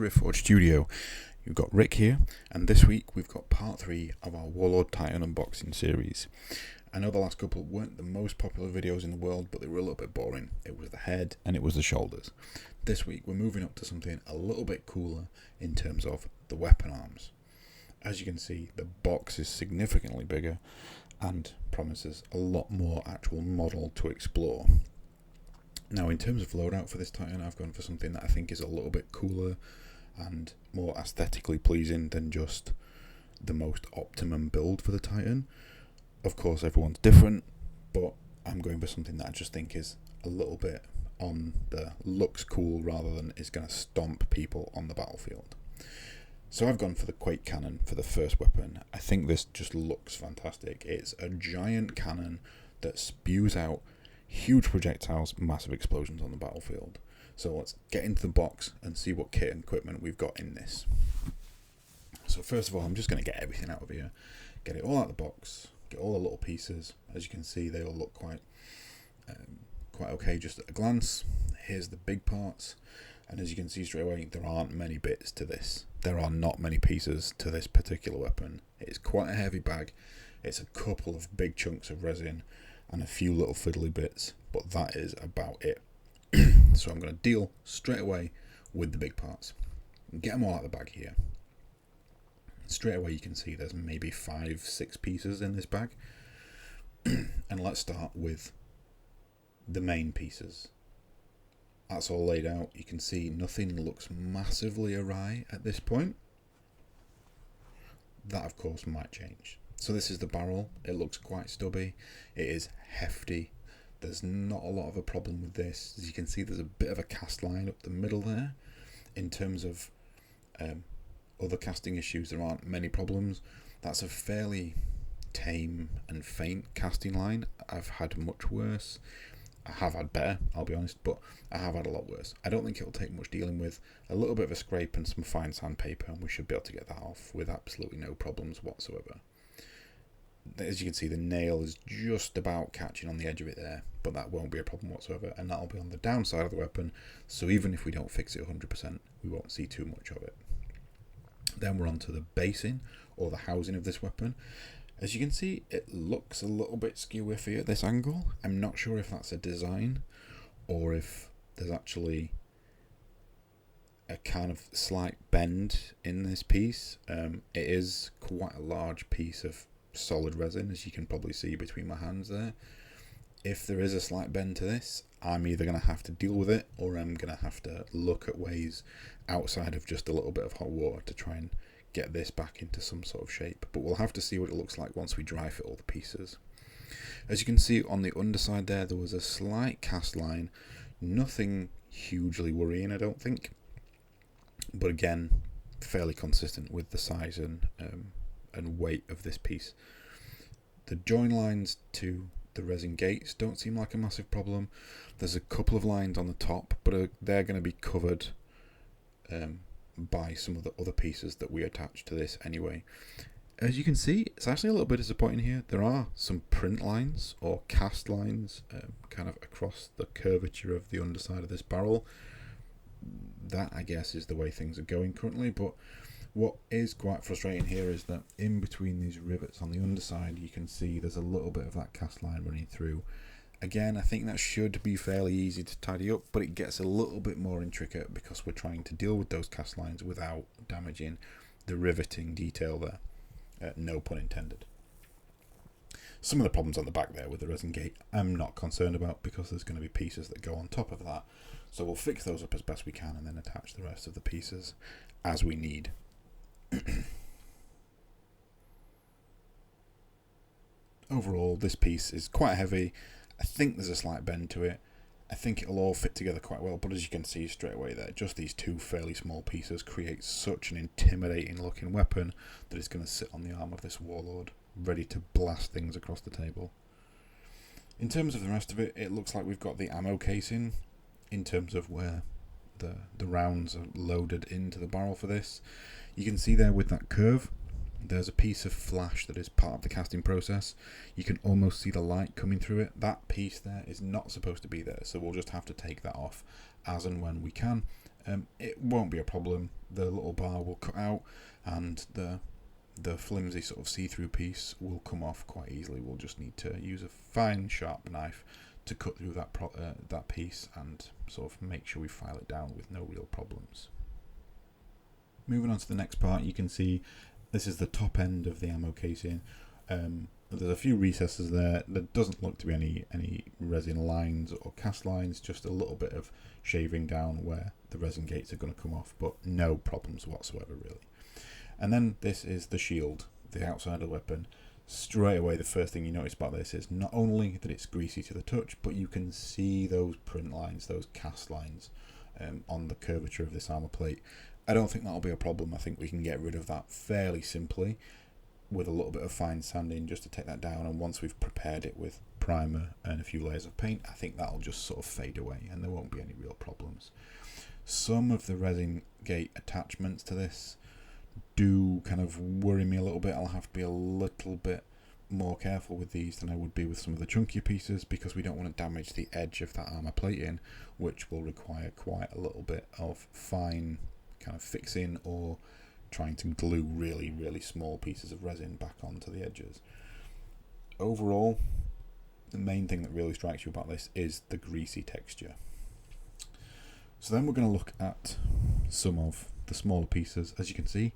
Reforged Studio. You've got Rick here, and this week we've got part 3 of our Warlord Titan unboxing series. I know the last couple weren't the most popular videos in the world, but they were a little bit boring. It was the head and it was the shoulders. This week we're moving up to something a little bit cooler in terms of the weapon arms. As you can see, the box is significantly bigger and promises a lot more actual model to explore. Now, in terms of loadout for this Titan, I've gone for something that I think is a little bit cooler and more aesthetically pleasing than just the most optimum build for the Titan. Of course, everyone's different, but I'm going for something that I just think is a little bit on the looks cool rather than is going to stomp people on the battlefield. So I've gone for the Quake Cannon for the first weapon. I think this just looks fantastic. It's a giant cannon that spews out huge projectiles, massive explosions on the battlefield. So let's get into the box and see what kit and equipment we've got in this. So first of all, I'm just going to get everything out of here, get it all out of the box, get all the little pieces. As you can see, they all look quite okay just at a glance. Here's the big parts, and as you can see straight away, there aren't many bits to this. There are not many pieces to this particular weapon. It's quite a heavy bag. It's a couple of big chunks of resin and a few little fiddly bits, but that is about it. So I'm going to deal straight away with the big parts. Get them all out of the bag here. Straight away you can see there's maybe 5-6 pieces in this bag. And let's start with the main pieces. That's all laid out. You can see nothing looks massively awry at this point. That of course might change. So this is the barrel. It looks quite stubby. It is hefty. There's not a lot of a problem with this. As you can see, there's a bit of a cast line up the middle there. In terms of other casting issues, there aren't many problems. That's a fairly tame and faint casting line. I've had much worse. I have had better, I'll be honest, but I have had a lot worse. I don't think it'll take much dealing with. A little bit of a scrape and some fine sandpaper, and we should be able to get that off with absolutely no problems whatsoever. As you can see, the nail is just about catching on the edge of it there, but that won't be a problem whatsoever, and that'll be on the downside of the weapon, so even if we don't fix it 100%, we won't see too much of it. Then we're on to the basing, or the housing of this weapon. As you can see, it looks a little bit skew-iffy at this angle. I'm not sure if that's a design, or if there's actually a kind of slight bend in this piece. It is quite a large piece of solid resin, as you can probably see between my hands there. If there is a slight bend to this, I'm either going to have to deal with it, or I'm going to have to look at ways outside of just a little bit of hot water to try and get this back into some sort of shape. But we'll have to see what it looks like once we dry fit all the pieces. As you can see on the underside there was a slight cast line. Nothing hugely worrying, I don't think, but again, fairly consistent with the size and weight of this piece. The join lines to the resin gates don't seem like a massive problem. There's a couple of lines on the top, but they're going to be covered by some of the other pieces that we attach to this anyway. As you can see, it's actually a little bit disappointing here. There are some print lines or cast lines kind of across the curvature of the underside of this barrel. That, I guess, is the way things are going currently, but what is quite frustrating here is that in between these rivets on the underside, you can see there's a little bit of that cast line running through. Again, I think that should be fairly easy to tidy up, but it gets a little bit more intricate because we're trying to deal with those cast lines without damaging the riveting detail there. No pun intended. Some of the problems on the back there with the resin gate I'm not concerned about, because there's going to be pieces that go on top of that. So we'll fix those up as best we can and then attach the rest of the pieces as we need. Overall, this piece is quite heavy. I think there's a slight bend to it. I think it'll all fit together quite well, but as you can see straight away there, just these two fairly small pieces create such an intimidating looking weapon that it's going to sit on the arm of this Warlord, ready to blast things across the table. In terms of the rest of it, it looks like we've got the ammo casing in terms of where the rounds are loaded into the barrel for this. You can see there with that curve, there's a piece of flash that is part of the casting process. You can almost see the light coming through it. That piece there is not supposed to be there, so we'll just have to take that off as and when we can. It won't be a problem. The little bar will cut out, and the flimsy sort of see-through piece will come off quite easily. We'll just need to use a fine, sharp knife to cut through that piece and sort of make sure we file it down with no real problems. Moving on to the next part, you can see this is the top end of the ammo casing. There's a few recesses there. There doesn't look to be any resin lines or cast lines, just a little bit of shaving down where the resin gates are going to come off, but no problems whatsoever really. And then this is the shield, the outside of the weapon. Straight away, the first thing you notice about this is not only that it's greasy to the touch, but you can see those print lines, those cast lines on the curvature of this armor plate. I don't think that'll be a problem. I think we can get rid of that fairly simply with a little bit of fine sanding just to take that down, and once we've prepared it with primer and a few layers of paint, I think that'll just sort of fade away and there won't be any real problems. Some of the resin gate attachments to this do kind of worry me a little bit. I'll have to be a little bit more careful with these than I would be with some of the chunkier pieces, because we don't want to damage the edge of that armor plating, which will require quite a little bit of fine kind of fixing or trying to glue really, really small pieces of resin back onto the edges. Overall, the main thing that really strikes you about this is the greasy texture. So then we're going to look at some of the smaller pieces. As you can see,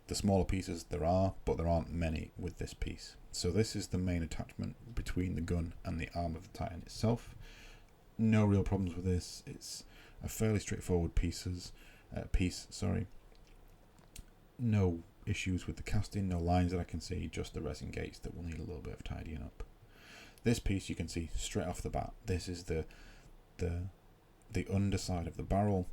the smaller pieces there are, but there aren't many with this piece. So this is the main attachment between the gun and the arm of the Titan itself. No real problems with this. It's a fairly straightforward piece. No issues with the casting, no lines that I can see, just the resin gates that will need a little bit of tidying up. This piece you can see straight off the bat. This is the underside of the barrel.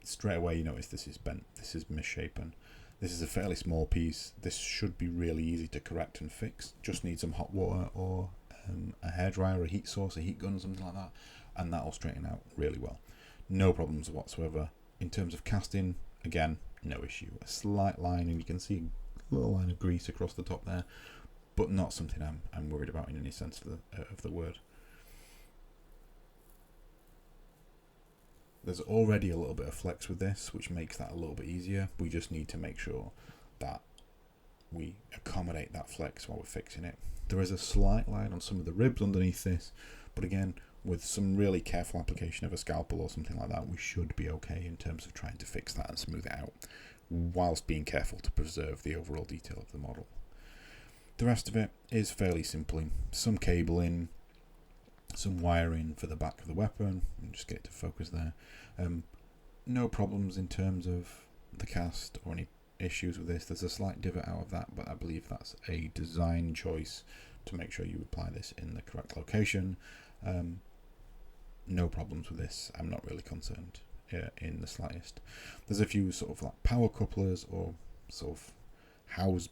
Straight away you notice this is bent, this is misshapen. This is a fairly small piece. This should be really easy to correct and fix. Just need some hot water or a hairdryer, a heat source, a heat gun, something like that, and that'll straighten out really well. No problems whatsoever. In terms of casting, again, no issue. A slight line, and you can see a little line of grease across the top there, but not something I'm worried about in any sense of the word. There's already a little bit of flex with this, which makes that a little bit easier. We just need to make sure that we accommodate that flex while we're fixing it. There is a slight line on some of the ribs underneath this, but again, with some really careful application of a scalpel or something like that, we should be okay in terms of trying to fix that and smooth it out, whilst being careful to preserve the overall detail of the model. The rest of it is fairly simple. Some cabling, some wiring for the back of the weapon, and just get it to focus there. No problems in terms of the cast or any issues with this. There's a slight divot out of that, but I believe that's a design choice to make sure you apply this in the correct location. No problems with this. I'm not really concerned in the slightest. There's a few sort of like power couplers or sort of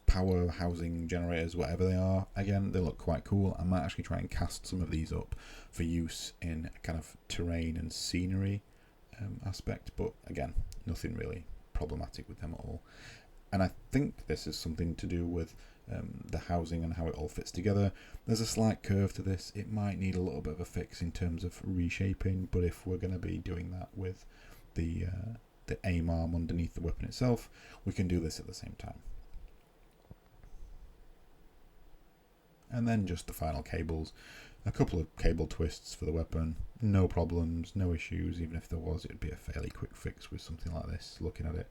power housing generators, whatever they are. Again, they look quite cool. I might actually try and cast some of these up for use in a kind of terrain and scenery aspect, but again, nothing really problematic with them at all. And I think this is something to do with the housing and how it all fits together. There's a slight curve to this. It might need a little bit of a fix in terms of reshaping, but if we're going to be doing that with the aim arm underneath the weapon itself, we can do this at the same time. And then just the final cables. A couple of cable twists for the weapon. No problems, no issues. Even if there was, it'd be a fairly quick fix with something like this, looking at it.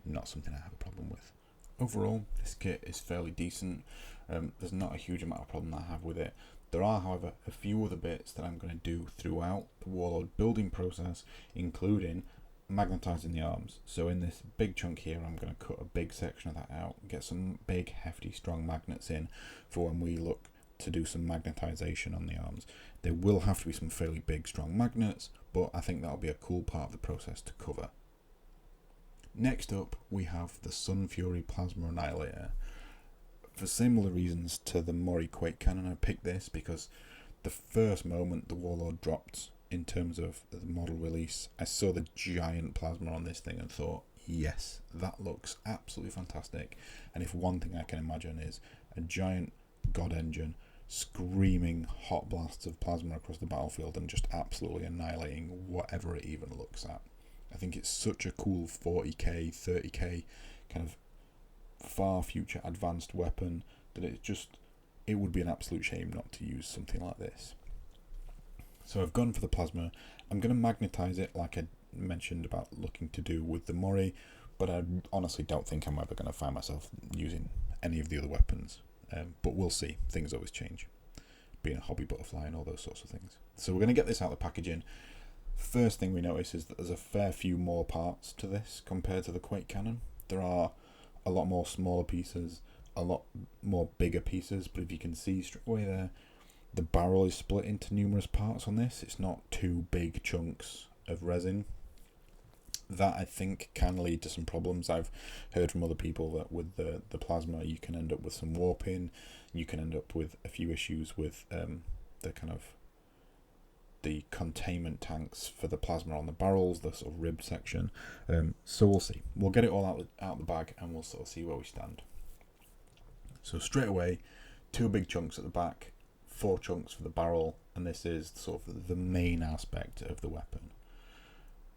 Not something I have a problem with. Overall, this kit is fairly decent. There's not a huge amount of problem I have with it. There are, however, a few other bits that I'm going to do throughout the Warlord building process, including magnetizing the arms. So in this big chunk here, I'm going to cut a big section of that out, get some big, hefty, strong magnets in for when we look to do some magnetization on the arms. There will have to be some fairly big, strong magnets, but I think that'll be a cool part of the process to cover. Next up, we have the Sun Fury Plasma Annihilator. For similar reasons to the Mori Quake Cannon, I picked this because the first moment the Warlord dropped in terms of the model release, I saw the giant plasma on this thing and thought, yes, that looks absolutely fantastic. And if one thing I can imagine is a giant God engine screaming hot blasts of plasma across the battlefield and just absolutely annihilating whatever it even looks at. I think it's such a cool 40k, 30k kind of far future advanced weapon that it would be an absolute shame not to use something like this. So I've gone for the plasma. I'm going to magnetize it like I mentioned about looking to do with the Mori, but I honestly don't think I'm ever going to find myself using any of the other weapons. But we'll see. Things always change. Being a hobby butterfly and all those sorts of things. So we're going to get this out of the packaging. First thing we notice is that there's a fair few more parts to this compared to the Quake cannon. There are a lot more smaller pieces, a lot more bigger pieces, but if you can see straight away there, the barrel is split into numerous parts on this. It's not two big chunks of resin. That, I think, can lead to some problems. I've heard from other people that with the plasma you can end up with some warping, you can end up with a few issues with the kind of the containment tanks for the plasma on the barrels, the sort of rib section. So we'll see. We'll get it all out the bag and we'll sort of see where we stand. So straight away, 2 big chunks at the back, 4 chunks for the barrel, and this is sort of the main aspect of the weapon.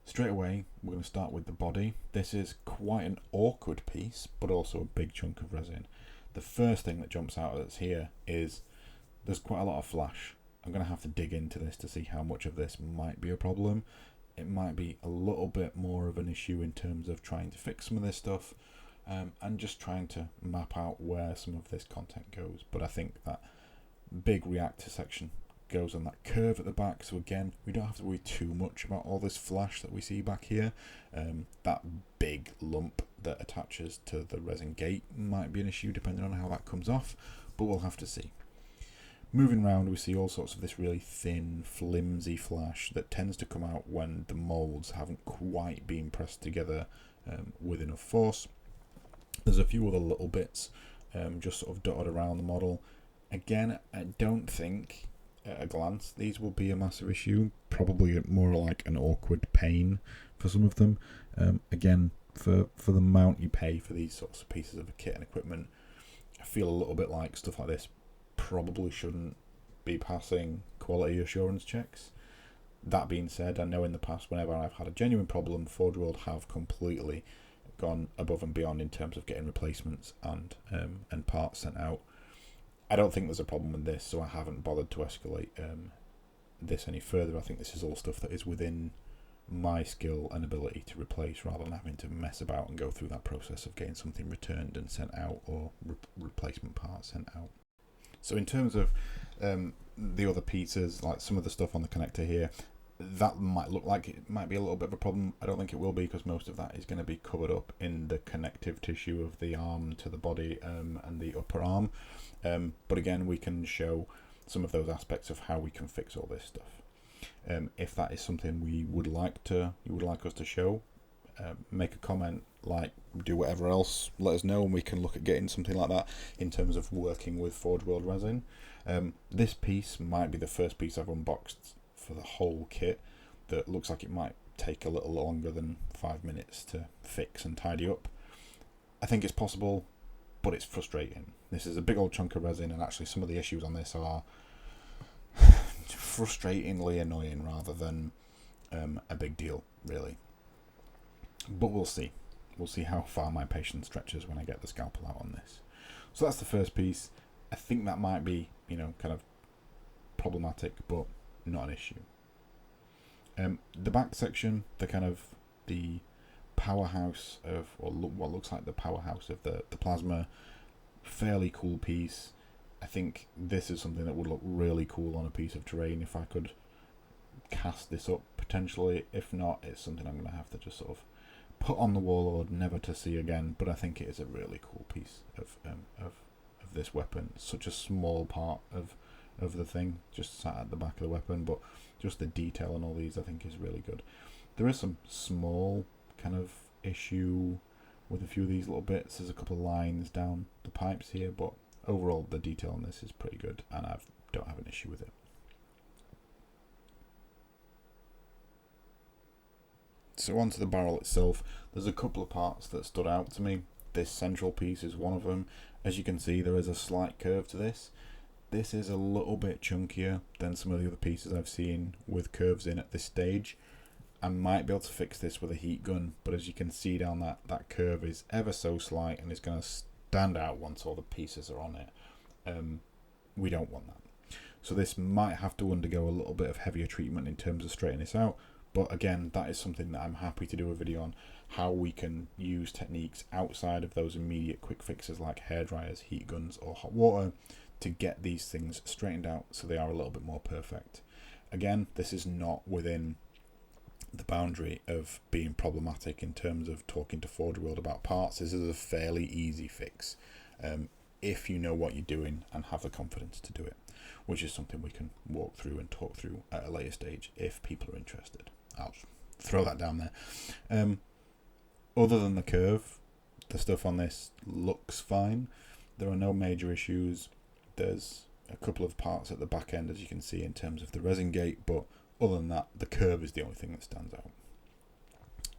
Straight away, we're going to start with the body. This is quite an awkward piece, but also a big chunk of resin. The first thing that jumps out at us here is there's quite a lot of flash. I'm going to have to dig into this to see how much of this might be a problem. It might be a little bit more of an issue in terms of trying to fix some of this stuff, and just trying to map out where some of this content goes. But I think that big reactor section goes on that curve at the back, so again, we don't have to worry too much about all this flash that we see back here. That big lump that attaches to the resin gate might be an issue depending on how that comes off, but we'll have to see. Moving around, we see all sorts of this really thin, flimsy flash that tends to come out when the moulds haven't quite been pressed together with enough force. There's a few other little bits just sort of dotted around the model. Again, I don't think at a glance these will be a massive issue, probably more like an awkward pain for some of them. Again, for the amount you pay for these sorts of pieces of kit and equipment, I feel a little bit like stuff like this probably shouldn't be passing quality assurance checks. That being said, I know in the past whenever I've had a genuine problem, Forgeworld have completely gone above and beyond in terms of getting replacements and parts sent out. I don't think there's a problem with this, so I haven't bothered to escalate this any further. I think this is all stuff that is within my skill and ability to replace, rather than having to mess about and go through that process of getting something returned and sent out, or replacement parts sent out. So in terms of the other pieces, like some of the stuff on the connector here, that might look like it might be a little bit of a problem. I don't think it will be, because most of that is going to be covered up in the connective tissue of the arm to the body and the upper arm. But again, we can show some of those aspects of how we can fix all this stuff. If that is something you would like us to show, make a comment, do whatever else, let us know, and we can look at getting something like that in terms of working with Forgeworld resin. This piece might be the first piece I've unboxed for the whole kit that looks like it might take a little longer than 5 minutes to fix and tidy up. I think it's possible, but it's frustrating. This is a big old chunk of resin, and actually some of the issues on this are frustratingly annoying rather than a big deal, really. But we'll see. We'll see how far my patience stretches when I get the scalpel out on this. So that's the first piece. I think that might be, kind of problematic, but not an issue. The back section, the powerhouse of, or what looks like the powerhouse of the plasma, fairly cool piece. I think this is something that would look really cool on a piece of terrain if I could cast this up potentially. If not, it's something I'm going to have to just sort of put on the Warlord, never to see again. But I think it is a really cool piece of this weapon. Such a small part of the thing, just sat at the back of the weapon, but just the detail on all these I think is really good. There is some small kind of issue with a few of these little bits. There's a couple of lines down the pipes here, but overall the detail on this is pretty good, and I don't have an issue with it. So onto the barrel itself, there's a couple of parts that stood out to me. This central piece is one of them. As you can see, there is a slight curve to this. This is a little bit chunkier than some of the other pieces I've seen with curves in at this stage. I might be able to fix this with a heat gun, but as you can see down that curve is ever so slight and it's going to stand out once all the pieces are on it. We don't want that. So this might have to undergo a little bit of heavier treatment in terms of straightening this out. But again, that is something that I'm happy to do a video on, how we can use techniques outside of those immediate quick fixes like hair dryers, heat guns or hot water to get these things straightened out so they are a little bit more perfect. Again, this is not within the boundary of being problematic in terms of talking to Forgeworld about parts. This is a fairly easy fix if you know what you're doing and have the confidence to do it, which is something we can walk through and talk through at a later stage if people are interested. I'll throw that down there. Other than the curve, the stuff on this looks fine. There are no major issues. There's a couple of parts at the back end, as you can see, in terms of the resin gate, but other than that, the curve is the only thing that stands out.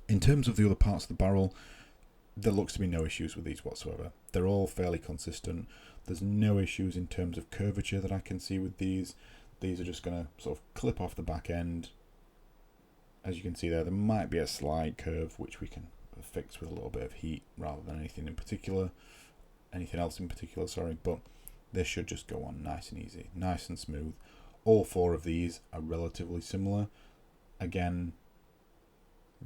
In terms of the other parts of the barrel, there looks to be no issues with these whatsoever. They're all fairly consistent. There's no issues in terms of curvature that I can see with these. These are just going to sort of clip off the back end. As you can see there might be a slight curve which we can fix with a little bit of heat rather than anything else in particular, sorry, but this should just go on nice and easy, nice and smooth. All four of these are relatively similar, again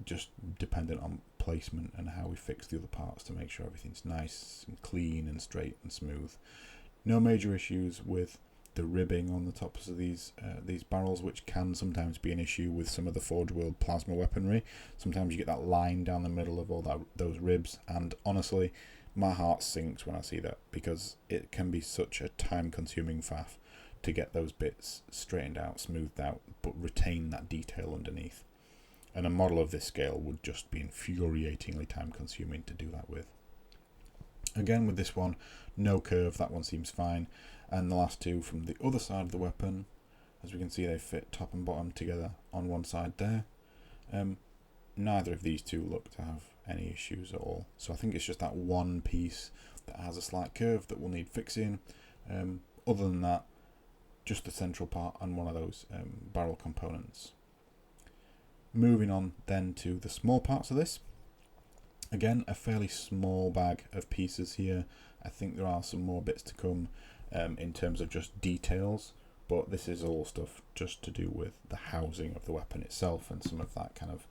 just dependent on placement and how we fix the other parts to make sure everything's nice and clean and straight and smooth. No major issues with the ribbing on the tops of these barrels, which can sometimes be an issue with some of the Forgeworld plasma weaponry. Sometimes you get that line down the middle of all those ribs, and honestly my heart sinks when I see that, because it can be such a time-consuming faff to get those bits straightened out, smoothed out, but retain that detail underneath. And a model of this scale would just be infuriatingly time-consuming to do that with. Again, with this one, no curve, that one seems fine. And the last two from the other side of the weapon, as we can see, they fit top and bottom together on one side there. Neither of these two look to have any issues at all. So I think it's just that one piece that has a slight curve that will need fixing. Other than that, just the central part and one of those barrel components. Moving on then to the small parts of this. Again, a fairly small bag of pieces here. I think there are some more bits to come in terms of just details, but this is all stuff just to do with the housing of the weapon itself and some of that kind of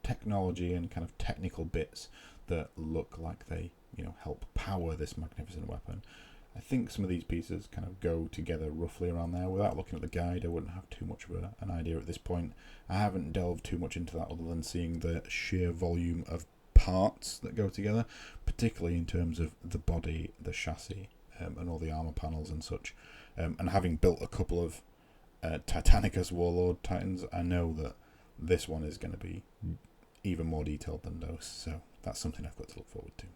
technology and kind of technical bits that look like they, help power this magnificent weapon. I think some of these pieces kind of go together roughly around there. Without looking at the guide, I wouldn't have too much of an idea at this point. I haven't delved too much into that other than seeing the sheer volume of parts that go together, particularly in terms of the body, the chassis, and all the armor panels and such. And having built a couple of Titanicus Warlord Titans, I know that this one is going to be even more detailed than those, so that's something I've got to look forward to.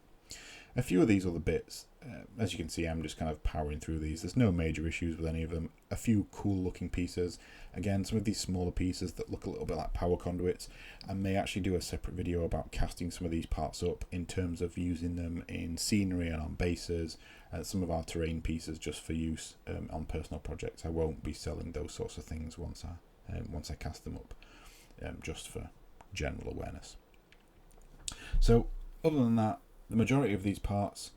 A few of these other bits, as you can see, I'm just kind of powering through these. There's no major issues with any of them. A few cool looking pieces. Again, some of these smaller pieces that look a little bit like power conduits. I may actually do a separate video about casting some of these parts up in terms of using them in scenery and on bases. Some of our terrain pieces just for use on personal projects. I won't be selling those sorts of things once I cast them up, just for general awareness. So other than that, the majority of these parts,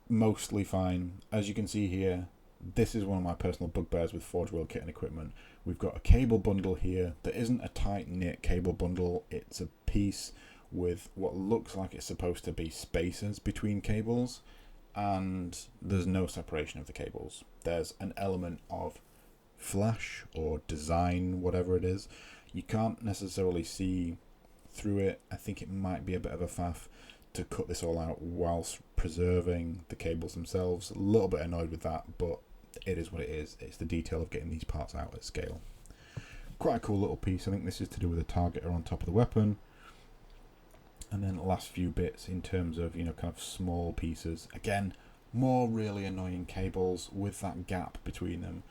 mostly fine. As you can see here, this is one of my personal bugbears with Forgeworld kit and equipment. We've got a cable bundle here that isn't a tight-knit cable bundle. It's a piece with what looks like it's supposed to be spacers between cables, and there's no separation of the cables. There's an element of flash or design, whatever it is. You can't necessarily see through it. I think it might be a bit of a faff to cut this all out whilst preserving the cables themselves. A little bit annoyed with that, but it is what it is. It's the detail of getting these parts out at scale. Quite a cool little piece. I think this is to do with the targeter on top of the weapon. And then the last few bits in terms of, kind of small pieces. Again, more really annoying cables with that gap between them.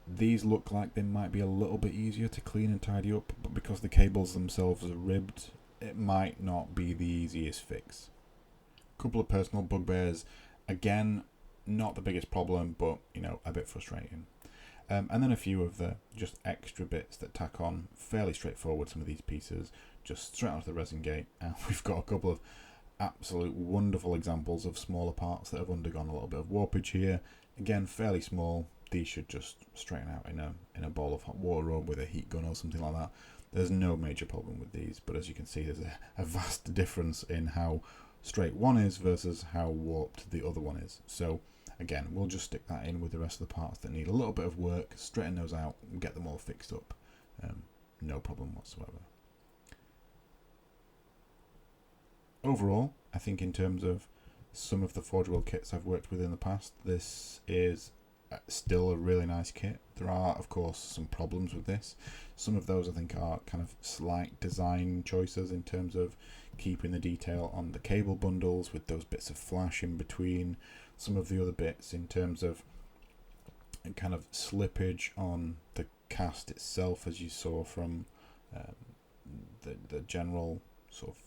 These look like they might be a little bit easier to clean and tidy up, but because the cables themselves are ribbed, it might not be the easiest fix. Couple of personal bugbears. Again, Not the biggest problem, but you know, a bit frustrating. And then a few of the just extra bits that tack on, fairly straightforward. Some of these pieces just straight out of the resin gate, and we've got a couple of absolute wonderful examples of smaller parts that have undergone a little bit of warpage here. Again, fairly small. These should just straighten out in a bowl of hot water or with a heat gun or something like that. There's no major problem with these, but as you can see, there's a vast difference in how straight one is versus how warped the other one is. So again, we'll just stick that in with the rest of the parts that need a little bit of work, straighten those out, and get them all fixed up. No problem whatsoever. Overall, I think in terms of some of the Forgeworld kits I've worked with in the past, this is still a really nice kit. There are, of course, some problems with this. Some of those I think are kind of slight design choices in terms of keeping the detail on the cable bundles with those bits of flash in between. Some of the other bits in terms of kind of slippage on the cast itself, as you saw from the general sort of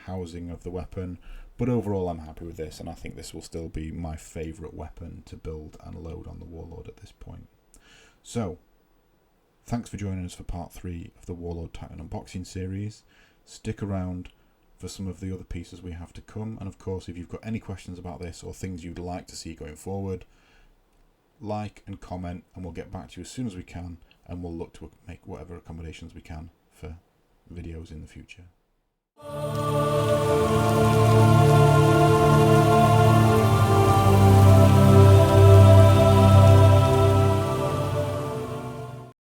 housing of the weapon. But overall, I'm happy with this, and I think this will still be my favourite weapon to build and load on the Warlord at this point. So, thanks for joining us for part 3 of the Warlord Titan unboxing series. Stick around for some of the other pieces we have to come, and of course, if you've got any questions about this or things you'd like to see going forward, like and comment, and we'll get back to you as soon as we can, and we'll look to make whatever accommodations we can for videos in the future.